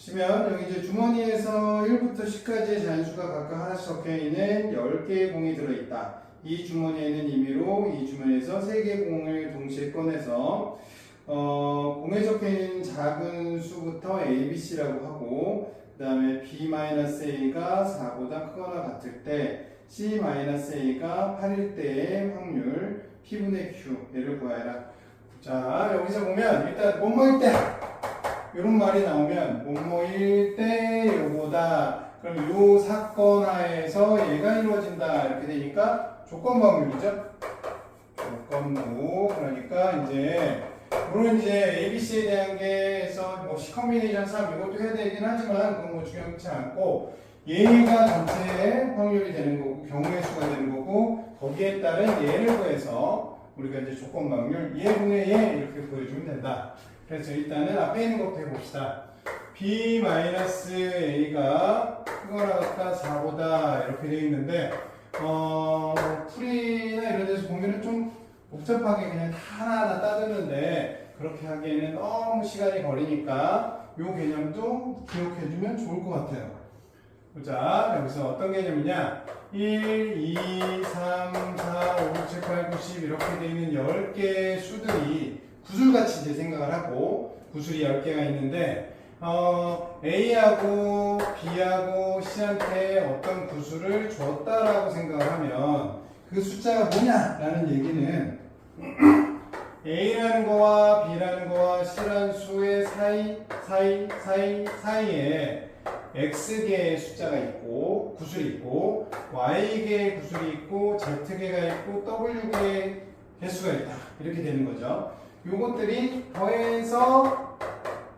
보시면 여기 이제 주머니에서 1부터 10까지의 잔수가 각각 하나씩 적혀 있는 10개의 공이 들어있다. 이 주머니에는 임의로 이 주머니에서 3개의 공을 동시에 꺼내서 공에 적혀 있는 작은 수부터 A, B, C라고 하고 그 다음에 B-A가 4보다 크거나 같을 때 C-A가 8일 때의 확률 P분의 Q 얘를 구하여라. 자 여기서 보면 일단 뭐뭐일 때 이런 말이 나오면 뭐뭐일 때 요거다. 그럼 요 사건 하에서 얘가 이루어진다 이렇게 되니까 조건부확률이죠. 조건부. 그러니까 이제 물론 이제 ABC에 대한 게에서 뭐 C 컨비네이션 3 이것도 해야 되긴 하지만 그건 뭐 중요치 않고 얘가 전체의 확률이 되는 거고 경우의 수가 되는 거고 거기에 따른 얘를 구해서 우리가 이제 조건부확률 얘분의 얘 이렇게 보여주면 된다. 그래서 일단은 앞에 있는 것부터 해봅시다. B-A가 크거나 같다 4보다 이렇게 되어 있는데 풀이나 이런 데서 보면은 좀 복잡하게 그냥 하나하나 따지는데 그렇게 하기에는 너무 시간이 걸리니까 요 개념도 기억해주면 좋을 것 같아요. 자, 여기서 어떤 개념이냐 1, 2, 3, 4, 5, 6, 7, 8, 9, 10 이렇게 되어 있는 10개의 수들이 구술같이 이제 생각을 하고 구술이 10개가 있는데 A하고 B하고 C한테 어떤 구술을 줬다라고 생각을 하면 그 숫자가 뭐냐라는 얘기는 A라는 거와 B라는 거와 C라는 수의 사이에 X개의 숫자가 있고 구술이 있고 Y개의 구술이 있고 Z개가 있고 W개의 개수가 있다 이렇게 되는 거죠. 요것들이 더해서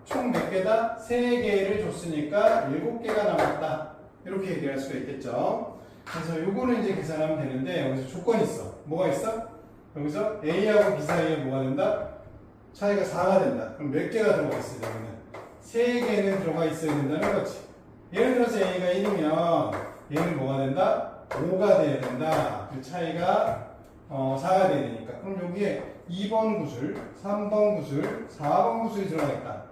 총 몇 개다? 3개를 줬으니까 7개가 남았다. 이렇게 얘기할 수가 있겠죠. 그래서 요거는 이제 계산하면 되는데 여기서 조건이 있어. 뭐가 있어? 여기서 A하고 B 사이에 뭐가 된다? 차이가 4가 된다. 그럼 몇 개가 들어가 있어야 되면 3개는 들어가 있어야 된다는 거지. 예를 들어서 A가 1이면 얘는 뭐가 된다? 5가 돼야 된다. 그 차이가 4가 돼야 되니까. 그럼 여기에 2번 구술, 3번 구술, 4번 구술이 들어가 있다.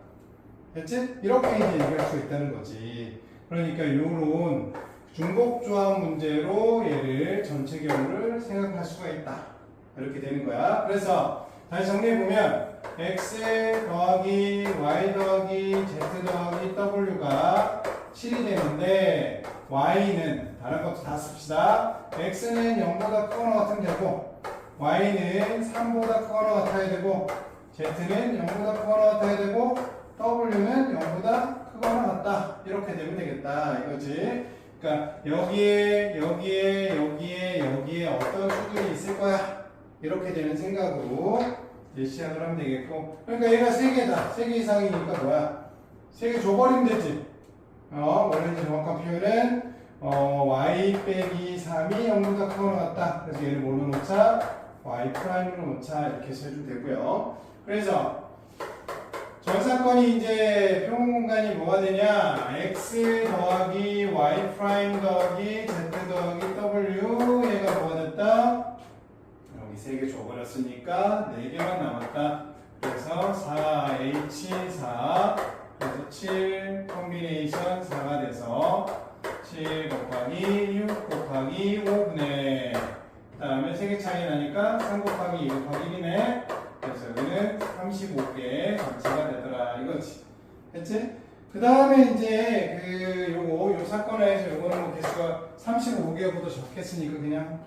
됐지? 이렇게 이제 얘기할 수 있다는 거지. 그러니까 요런 중복조합 문제로 얘를 전체 경우를 생각할 수가 있다. 이렇게 되는 거야. 그래서 다시 정리해보면 x 더하기 y 더하기 z 더하기 w가 7이 되는데 y는 다른 것도 다 씁시다. x는 0보다 크거나 같으면 되고 y는 3보다 크거나 같아야 되고 z는 0보다 크거나 같아야 되고 w는 0보다 크거나 같다 이렇게 되면 되겠다 이거지. 그러니까 여기에 어떤 수들이 있을 거야 이렇게 되는 생각으로 이제 시작을 하면 되겠고 그러니까 얘가 3개다 3개 이상이니까 뭐야 3개 줘버리면 되지. 원래 정확한 표현은 y 빼기 3이 0보다 크거나 같다. 그래서 얘를 뭘로 놓자? y 프라임으로 놓자 이렇게 해서 해주면 되고요. 그래서 전사건이 이제 평균 공간이 뭐가 되냐? x 더하기 y 프라임 더하기 z 더하기 w 얘가 뭐가 됐다? 여기 3개 줘버렸으니까 4개만 남았다. 그래서 4h4 그래서 7 콤비네이션 4가 돼서 7 곱하기 6 곱하기 5분의 그 다음에 3개 차이 나니까 3 곱하기 2 곱하기 1이네. 그래서 여기는 35개 전체가 되더라 이거지. 됐지? 그 다음에 이제 요 사건에서 요거는 뭐 개수가 35개보다 적겠으니까 그냥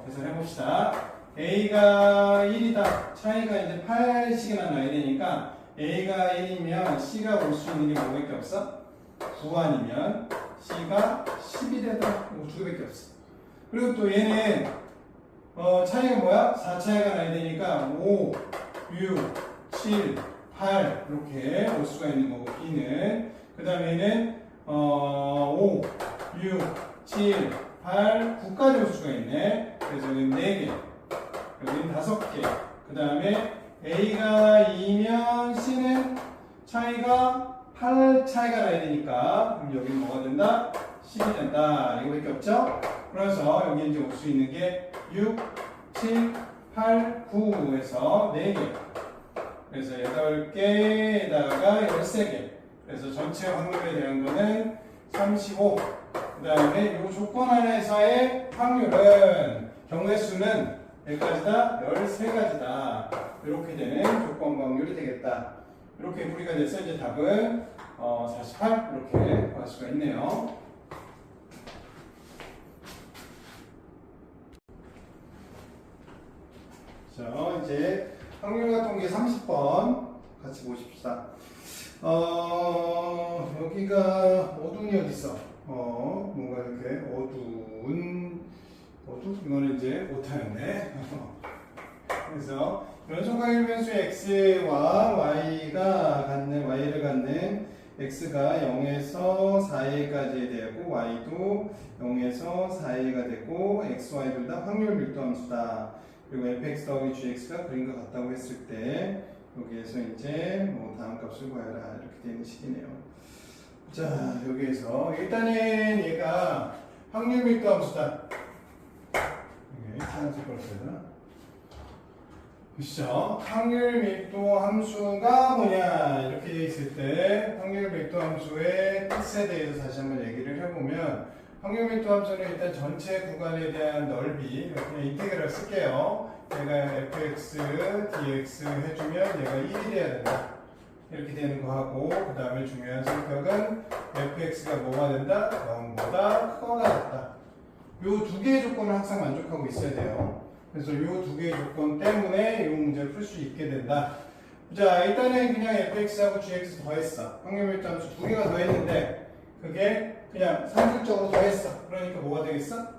계산해 봅시다. A가 1이다. 차이가 이제 8씩이나 나야 되니까 A가 1이면 C가 올 수 있는 게 뭐밖에 없어? 9 아니면 C가 10이 되더라. 이거 2개밖에 없어. 그리고 또 얘는 차이가 뭐야? 4차이가 나야 되니까 5, 6, 7, 8 이렇게 올 수가 있는 거고 B는 그 다음에는 5, 6, 7, 8, 9까지 올 수가 있네. 그래서 여기는 4개 여기는 5개 그 다음에 A가 2면 C는 차이가 8 차이가 나야 되니까 그럼 여기는 뭐가 된다? 10이 된다. 이거밖에 없죠? 그래서 여기 이제 올 수 있는 게 6, 7, 8, 9에서 4개. 그래서 8개에다가 13개. 그래서 전체 확률에 대한 거는 35. 그 다음에 이 조건 안에서의 확률은 경우의 수는 몇 가지다? 13가지다. 이렇게 되는 조건 확률이 되겠다. 이렇게 풀이가 돼서 이제 답은 48 이렇게 구할 수가 있네요. 자, 이제 확률과 통계 30번 같이 보십시다. 여기가 어두운이 어디 있어? 뭔가 이렇게 이거는 이제 오타였네. 그래서 연속항일 변수 x와 y를 갖는 x가 0에서 4a까지 되고 y도 0에서 4a가 되고 x, y 둘 다 확률 밀도 함수다. 그리고 fx 더하기 gx가 그린 것 같다고 했을 때 여기에서 이제 뭐 다음 값을 구하라 이렇게 되는 식이네요. 자, 여기에서 일단은 얘가 확률 밀도 함수다. 이게 파란색 걸 써야 되나? 그렇죠? 확률 밀도 함수가 뭐냐 이렇게 돼 있을 때 확률 밀도 함수의 뜻에 대해서 다시 한번 얘기를 해보면 확률 밀도 함수는 일단 전체 구간에 대한 넓이 그냥 인테그랄 쓸게요. 얘가 fx, dx 해주면 얘가 1이 돼야 된다. 이렇게 되는 거 하고 그 다음에 중요한 성격은 fx가 뭐가 된다? 0보다 크거나 같다. 요 두 개의 조건을 항상 만족하고 있어야 돼요. 그래서 이 두 개의 조건 때문에 이 문제를 풀 수 있게 된다. 자, 일단은 그냥 fx하고 gx 더했어. 확률 밀도 함수 두 개가 더했는데 그게 그냥 상식적으로 더했어. 그러니까 뭐가 되겠어?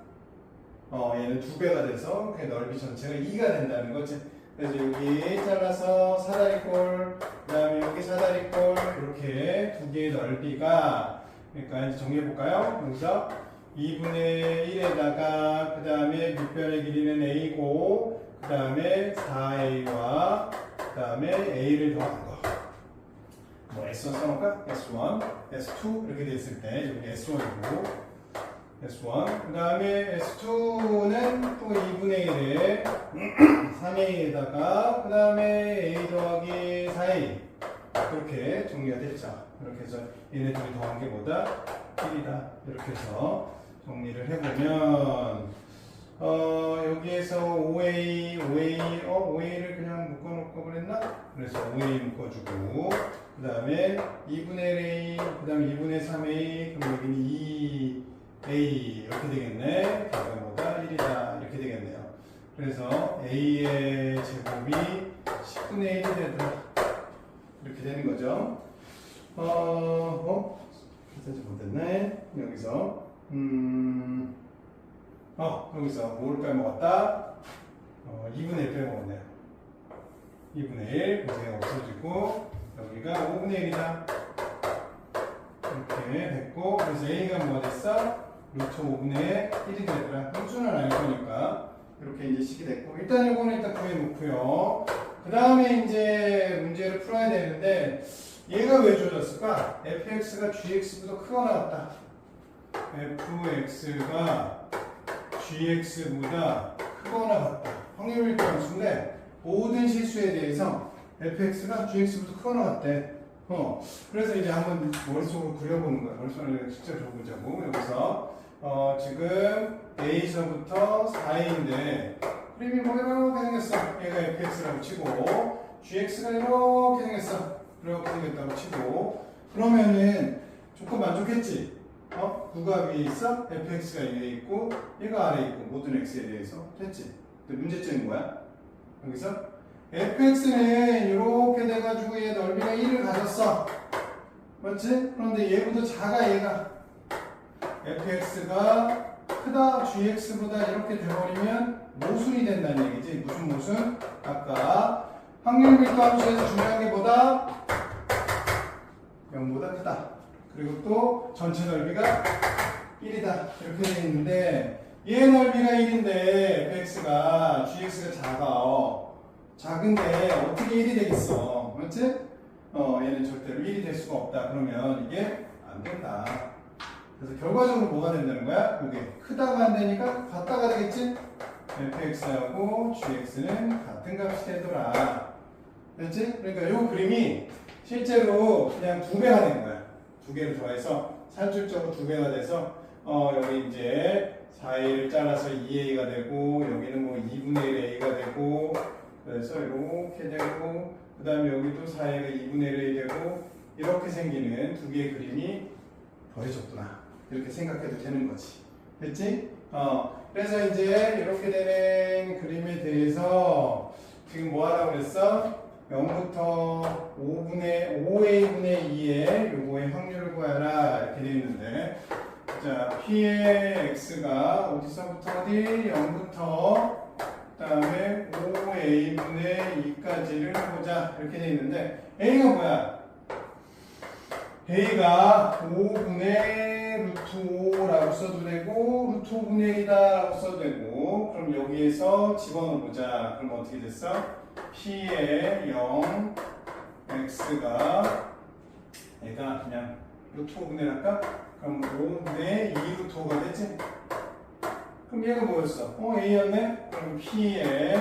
얘는 두 배가 돼서 그 넓이 전체가 2가 된다는 거지. 그래서 여기 잘라서 사다리꼴, 그 다음에 여기 사다리꼴 이렇게 두 개의 넓이가 그러니까 이제 정리해 볼까요? 여기서 2분의 1에다가 그 다음에 밑변의 길이는 a고 그 다음에 4a와 그 다음에 a를 더한 거. 뭐 S1 써놓을까? S1, S2 이렇게 됐을 때 여기 S1이고 S1 그 다음에 S2는 또 2분의 1에 3a에다가 그 다음에 a 더하기 4a 이렇게 정리가 됐죠. 이렇게 해서 얘네들이 더한 게 뭐다? 1이다. 이렇게 해서 정리를 해보면 여기에서 5a를 그냥 묶어놓고 그랬나? 그래서 5a 묶어주고 그 다음에 2분의 1a 그 다음에 2분의 3a 그럼 여기는 2a 이렇게 되겠네. 결과보다 1이다 이렇게 되겠네요. 그래서 a의 제곱이 10분의 1이 되더라 이렇게 되는 거죠. 계산지 못했네. 여기서 여기서 뭐를 빼먹었다? 2분의 1 빼먹었네요. 2분의 1 그래서 없어지고 여기가 5분의 1이다 이렇게 됐고 그래서 a가 뭐가 됐어? 루트 5분의 1이 되더라. 함수는 알 거니까 이렇게 이제 식이 됐고 일단 이거는 일단 구해놓고요. 그 다음에 이제 문제를 풀어야 되는데 얘가 왜 주어졌을까? fx가 gx보다 크거나 같다. fx가 gx보다 크거나 같다. 확률 밀도 함수인데 모든 실수에 대해서 fx가 gx보다 크거나 같대. 그래서 이제 한번 머릿속으로 그려보는 거야. 머릿속으로 직접 적어보자고. 여기서 지금 a서부터 4a인데 그림이 뭐 이렇게 생겼어. 얘가 fx라고 치고 gx가 이렇게 생겼어. 이렇게 생겼다고 치고 그러면은 조건 만족했지? 누가 위에 있어? fx가 위에 있고 얘가 아래에 있고 모든 x에 대해서 됐지? 근데 문제점이 뭐야? 여기서 fx는 이렇게 돼가지고 얘 넓이가 1을 가졌어 맞지? 그런데 얘보다 작아 얘가 fx가 크다 gx보다 이렇게 돼버리면 모순이 된다는 얘기지. 무슨 모순? 아까 확률 밀도 함수에서 중요한 게 뭐다? 0보다 크다. 그리고 또 전체 넓이가 1이다. 이렇게 되어 있는데 얘 넓이가 1인데 fx가 gx가 작은데 어떻게 1이 되겠어? 맞지? 얘는 절대로 1이 될 수가 없다. 그러면 이게 안 된다. 그래서 결과적으로 뭐가 된다는 거야? 이게 크다가 안 되니까 같다가 되겠지? fx하고 gx는 같은 값이 되더라. 됐지? 그러니까 이 그림이 실제로 그냥 2배가 된 거야. 두 개를 더해서 산술적으로 두 개가 돼서 여기 이제 4a를 잘라서 2a가 되고 여기는 뭐 2분의 1 a가 되고 그래서 이렇게 되고 그 다음에 여기도 4a가 2분의 1 a 되고 이렇게 생기는 두 개의 그림이 더해졌구나 이렇게 생각해도 되는 거지. 됐지? 그래서 이제 이렇게 되는 그림에 대해서 지금 뭐 하라고 그랬어? 0부터 5a분의 2의 요거의 확률을 구하라 이렇게 되어 있는데 자 p의 x가 어디서부터 어디? 0부터 그 다음에 5a분의 2까지를 해보자 이렇게 되어 있는데 a가 뭐야? a가 5분의 루트 5라고 써도 되고 루트 5분의 1이다 라고 써도 되고 그럼 여기에서 집어넣어보자. 그럼 어떻게 됐어? p의 0 x가 얘가 그냥 루트 5분의 1 할까? 그럼 5분의 2 루트 5가 됐지? 그럼 얘가 뭐였어? a였네? 그럼 p의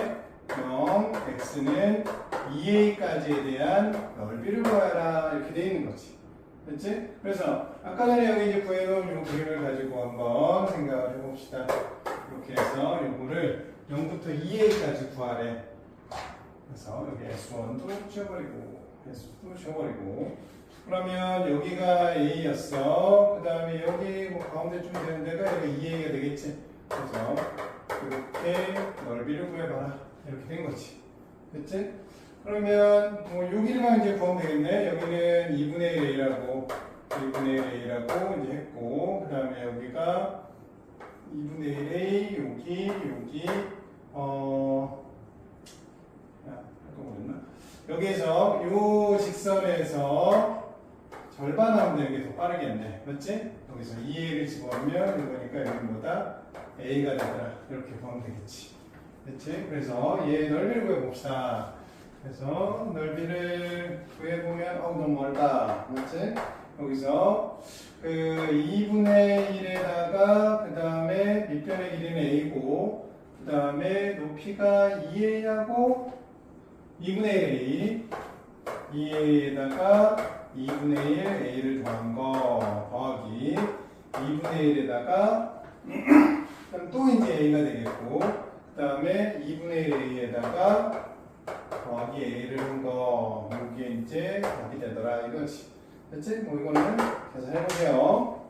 0 x는 2a까지에 대한 넓이를 구하라 이렇게 돼 있는 거지. 됐지? 그래서 아까 전에 여기 이제 구해놓은 이 그림을 가지고 한번 생각을 해봅시다. 이렇게 해서 요거를 0부터 2a까지 구하래. 그래서 여기 S1도 지워버리고 S2도 지워버리고 그러면 여기가 a였어. 그 다음에 여기 뭐 가운데쯤 되는 데가 여기가 2a가 되겠지. 그래서 이렇게 넓이를 구해봐라. 이렇게 된 거지. 됐지? 그러면 뭐 여기만 이제 구하면 되겠네. 여기는 2분의 1 a라고 2분의 1 a라고 이제 했고 그 다음에 여기가 2분의 1 a 여기 여기에서 요 직선에서 절반 하면 되는 게 더 빠르겠네. 맞지? 여기서 2a를 집어넣으면 이거니까 여기 뭐다? a가 되더라. 이렇게 구하면 되겠지. 됐지? 그래서 얘 넓이를 구해봅시다. 그래서 넓이를 구해보면 너무 멀다. 맞지? 여기서 그 2분의 1에다가 그 다음에 밑변의 길이는 a고 그 다음에 높이가 2a하고 2분의 1a 2a에다가 2분의 1 a를 더한 거 더하기 2분의 1에다가 그럼 또 이제 a가 되겠고 그 다음에 2분의 1 a에다가 더하기 a를 한 거 이게 이제 답이 되더라 이거지. 됐지? 뭐 이거는 계산해보세요.